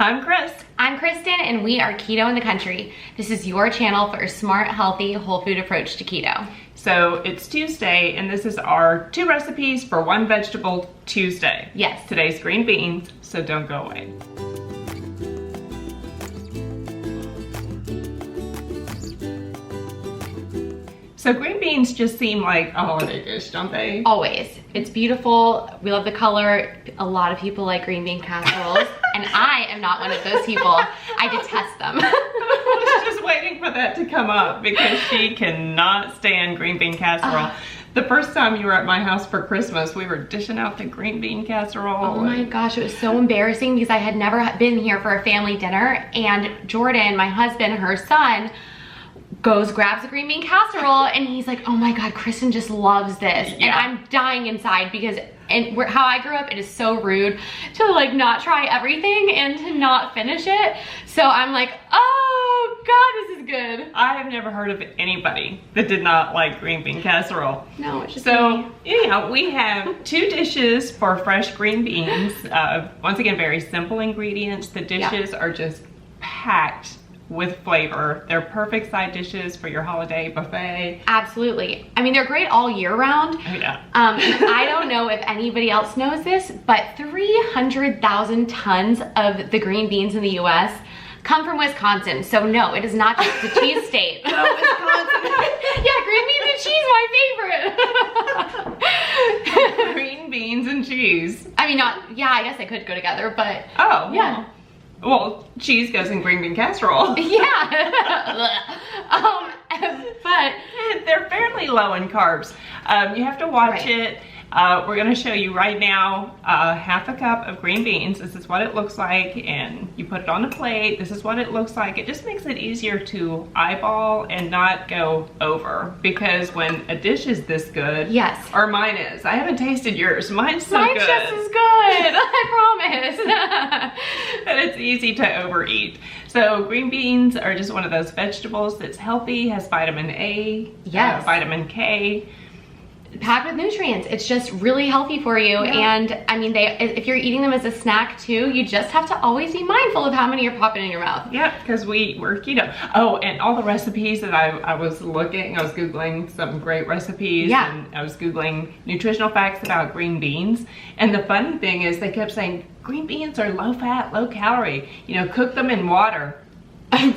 I'm Kris. I'm Kristen, and we are Keto in the Country. This is your channel for a smart, healthy, whole food approach to keto. So it's Tuesday, and this is our 2 recipes for 1 vegetable Tuesday. Yes. Today's green beans, so don't go away. So green beans just seem like a holiday dish, don't they? Always. It's beautiful. We love the color. A lot of people like green bean casseroles, and I am not one of those people. I detest them. I was just waiting for that to come up because she cannot stand green bean casserole. The first time you were at my house for Christmas, we were dishing out the green bean casserole. Oh my gosh, it was so embarrassing because I had never been here for a family dinner, and Jordan, my husband, her son, grabs a green bean casserole, and he's like, oh my God, Kristen just loves this. Yeah. And I'm dying inside because how I grew up, it is so rude to like not try everything and to not finish it. So I'm like, oh God, this is good. I have never heard of anybody that did not like green bean casserole. No, it's just so anyhow, we have 2 dishes for fresh green beans. Once again, very simple ingredients. The dishes are just packed with flavor. They're perfect side dishes for your holiday buffet. Absolutely. I mean, they're great all year round. Oh, yeah. I don't know if anybody else knows this, but 300,000 tons of the green beans in the US come from Wisconsin. So no, it is not just the cheese state. No, Wisconsin. Yeah, green beans and cheese, my favorite. Green beans and cheese. I mean, yeah, I guess they could go together, but. Oh, yeah. Well, cheese goes in green bean casserole. Yeah. But they're fairly low in carbs. You have to watch it. We're gonna show you right now 1/2 cup of green beans. This is what it looks like, and you put it on a plate. This is what it looks like. It just makes it easier to eyeball and not go over, because when a dish is this good, yes, or mine is. I haven't tasted yours. Mine's so good. Mine's just as good. I promise. And it's easy to overeat. So green beans are just one of those vegetables that's healthy, has vitamin A, yes, vitamin K. Packed with nutrients. It's just really healthy for you. Yeah. And I mean, if you're eating them as a snack too, you just have to always be mindful of how many you're popping in your mouth. Yeah, because we're keto. Oh, and all the recipes that I was looking, I was Googling some great recipes. Yeah. And I was Googling nutritional facts about green beans. And the funny thing is they kept saying, green beans are low fat, low calorie. You know, cook them in water.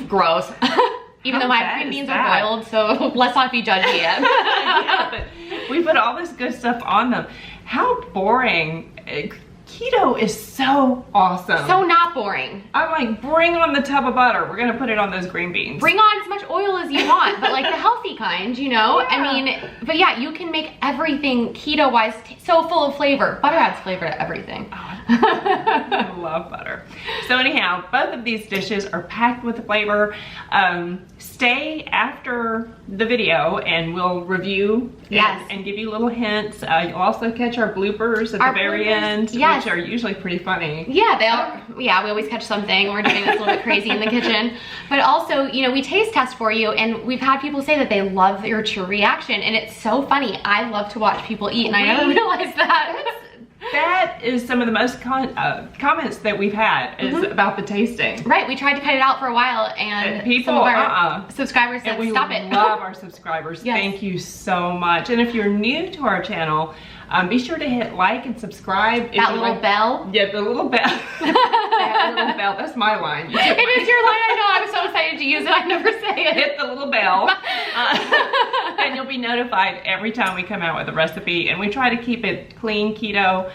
Gross. Even though my green beans are boiled, so let's not be judgy yet. Yeah, but we put all this good stuff on them. How boring. Keto is so awesome. So not boring. I'm like, bring on the tub of butter. We're gonna put it on those green beans. Bring on as much oil as you want, but like the healthy kind, you know? Yeah. I mean, but yeah, you can make everything keto-wise so full of flavor. Butter adds flavor to everything. Oh, I love butter. So anyhow, both of these dishes are packed with flavor. Stay after the video and we'll review and give you little hints. You'll also catch our bloopers at the very end, which are usually pretty funny. Yeah, we always catch something. We're doing this a little bit crazy in the kitchen. But also, you know, we taste test for you, and we've had people say that they love your true reaction, and it's so funny. I love to watch people eat, and I never realized that. That is some of the most comments that we've had is about the tasting. Right, we tried to cut it out for a while, and people, some of our subscribers said, stop it. We love our subscribers. Yes. Thank you so much. And if you're new to our channel, be sure to hit like and subscribe. That little bell. Yeah, the little bell. That little bell. That's my line. It is your line. I know. I was so excited to use it. I never say it. Hit the little bell. And you'll be notified every time we come out with a recipe. And we try to keep it clean keto.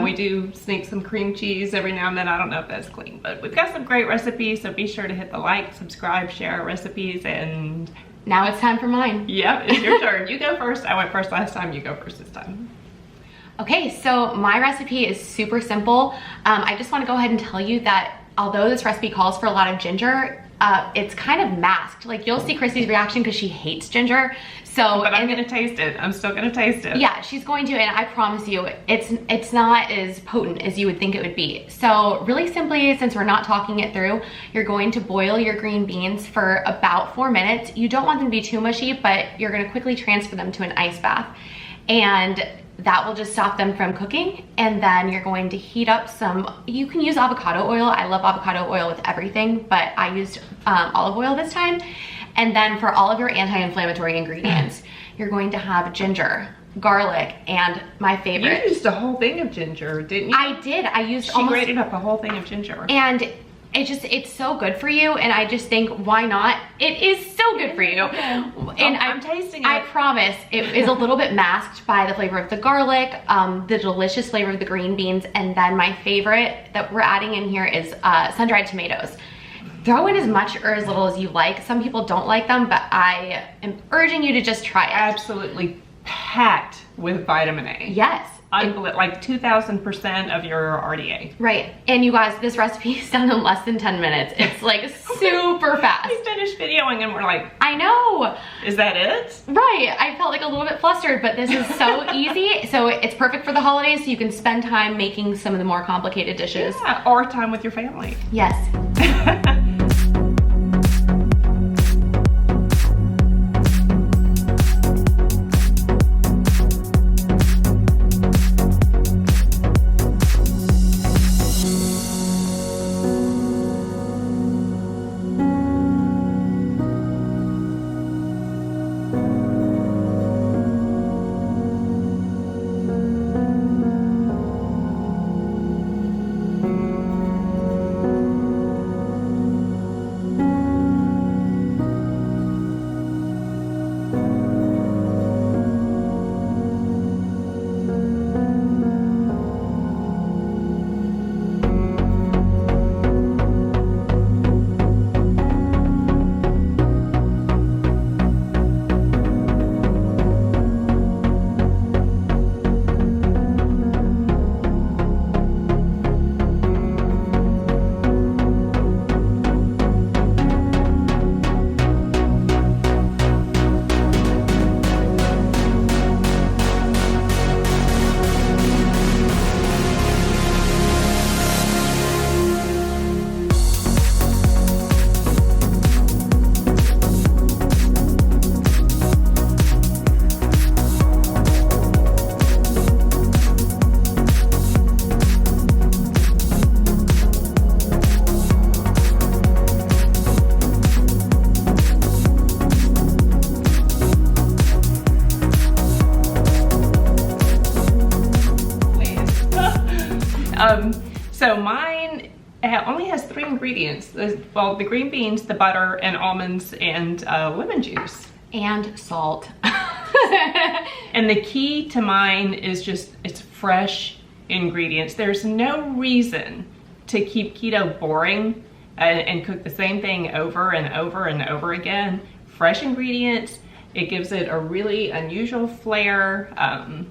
We do sneak some cream cheese every now and then. I don't know if that's clean, but we've got some great recipes. So be sure to hit the like, subscribe, share our recipes, and now it's time for mine. Yep, it's your turn. You go first. I went first last time. You go first this time. Okay, so my recipe is super simple. I just want to go ahead and tell you that although this recipe calls for a lot of ginger, it's kind of masked. Like, you'll see Chrissy's reaction because she hates ginger. So, but I'm gonna taste it. I'm still gonna taste it. Yeah, she's going to, and I promise you, it's not as potent as you would think it would be. So really simply, since we're not talking it through, you're going to boil your green beans for about 4 minutes. You don't want them to be too mushy, but you're gonna quickly transfer them to an ice bath. And that will just stop them from cooking. And then you're going to heat up some, you can use avocado oil. I love avocado oil with everything, but I used olive oil this time. And then for all of your anti-inflammatory ingredients, you're going to have ginger, garlic, and my favorite. You used a whole thing of ginger, didn't you? I did. I used She grated up a whole thing of ginger. And it's so good for you, and I just think, why not? It is so good for you. And I'm tasting it. I promise it is a little bit masked by the flavor of the garlic, the delicious flavor of the green beans, and then my favorite that we're adding in here is sun-dried tomatoes. Throw in as much or as little as you like. Some people don't like them, but I am urging you to just try it. Absolutely packed with vitamin A. Yes. Like 2,000% of your RDA. Right. And you guys, this recipe is done in less than 10 minutes. It's like super fast. We finished videoing and we're like, I know. Is that it? Right. I felt like a little bit flustered, but this is so easy. So it's perfect for the holidays, so you can spend time making some of the more complicated dishes. Yeah, or time with your family. Yes. So mine only has 3 ingredients. Well, the green beans, the butter, and almonds, and lemon juice. And salt. And the key to mine is just, it's fresh ingredients. There's no reason to keep keto boring and cook the same thing over and over and over again. Fresh ingredients, it gives it a really unusual flair.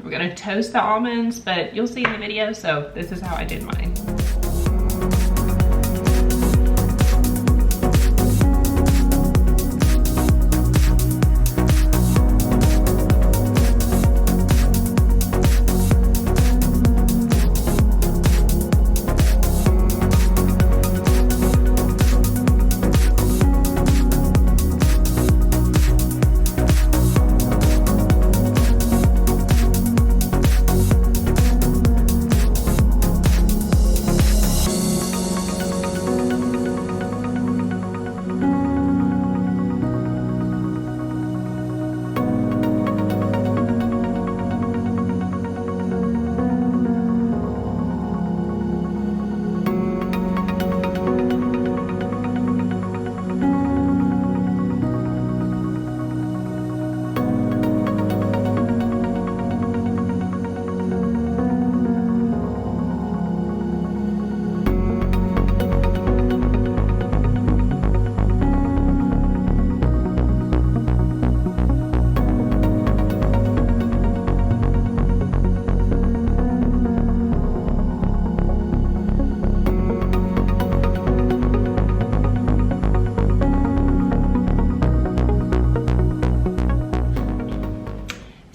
We're gonna toast the almonds, but you'll see in the video, so this is how I did mine.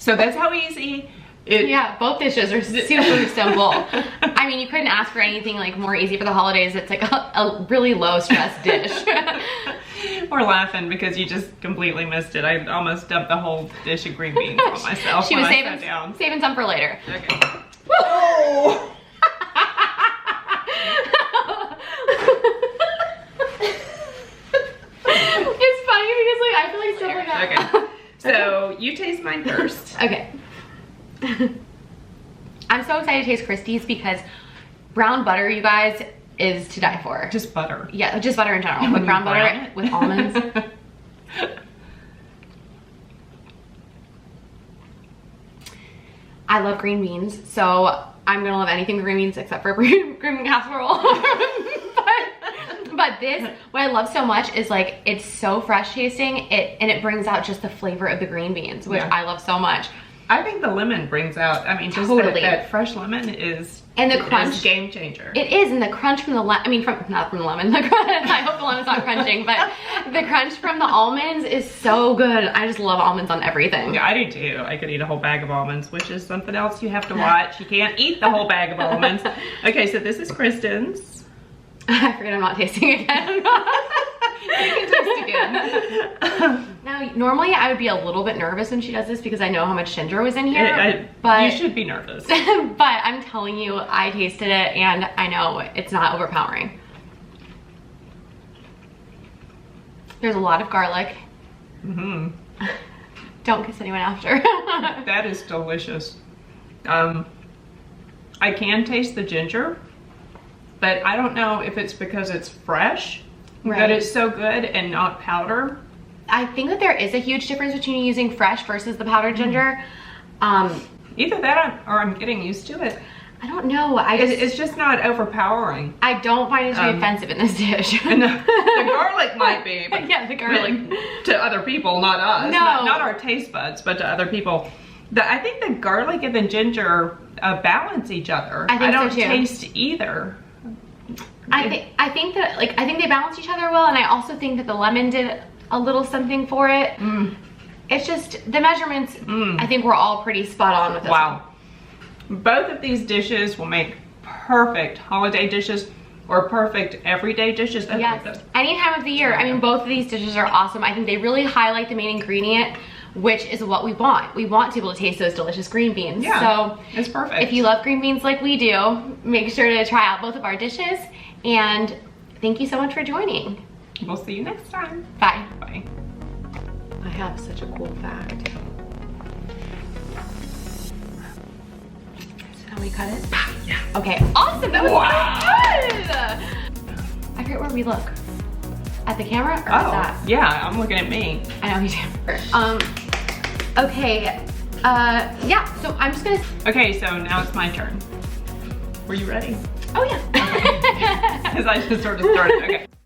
So that's how easy yeah, both dishes are super simple. I mean, you couldn't ask for anything like more easy for the holidays. It's like a really low stress dish. We're laughing because you just completely missed it. I almost dumped the whole dish of green beans on myself. She was saving some for later. Okay. Whoa! It's funny because like I feel like stuff like that. Okay. So you taste mine first. Okay. I'm so excited to taste Christie's because brown butter, you guys, is to die for. Just butter. Yeah, just butter in general. But brown butter with almonds. I love green beans, so I'm gonna love anything green beans except for green bean casserole. but this, what I love so much is like it's so fresh tasting, and it brings out just the flavor of the green beans, which I love so much. I think the lemon brings out, I mean, just totally. that fresh lemon is, and the crunch, game changer. It is, and the crunch from the not from the lemon, the crunch, I hope the lemon's not crunching, but the crunch from the almonds is so good. I just love almonds on everything. Yeah, I do too. I could eat a whole bag of almonds, which is something else you have to watch. You can't eat the whole bag of almonds. Okay, so this is Kristen's. I forget I'm not tasting again. You can taste again. Now, normally I would be a little bit nervous when she does this because I know how much ginger was in here. But you should be nervous. But I'm telling you, I tasted it and I know it's not overpowering. There's a lot of garlic. Mm-hmm. Don't kiss anyone after. That is delicious. I can taste the ginger, but I don't know if it's because it's fresh. Right. That it's so good and not powder. I think that there is a huge difference between using fresh versus the powdered ginger. Either that or I'm getting used to it. I don't know. It's just not overpowering. I don't find it to be offensive in this dish. No, the garlic might be, but yeah, the garlic to other people, not us. No, not our taste buds, but to other people. I think the garlic and the ginger balance each other. I don't so too. taste either. I think that I think they balance each other well, and I also think that the lemon did a little something for it. It's just the measurements. I think we're all pretty spot on with this. Wow. Both of these dishes will make perfect holiday dishes or perfect everyday dishes. Yes, any time of the year. I mean, both of these dishes are awesome. I think they really highlight the main ingredient, which is what we want. We want to be able to taste those delicious green beans. Yeah, so it's perfect. If you love green beans like we do, make sure to try out both of our dishes. And thank you so much for joining. We'll see you next time. Bye. Bye. I have such a cool fact. Is that how we cut it? Yeah. Okay, awesome. That was so good. I forget where we look. At the camera or at that? Yeah, I'm looking at me. I know you do. Okay. Yeah, so I'm just gonna. Okay, so now it's my turn. Were you ready? Oh yeah. Because I just sort of started. Okay.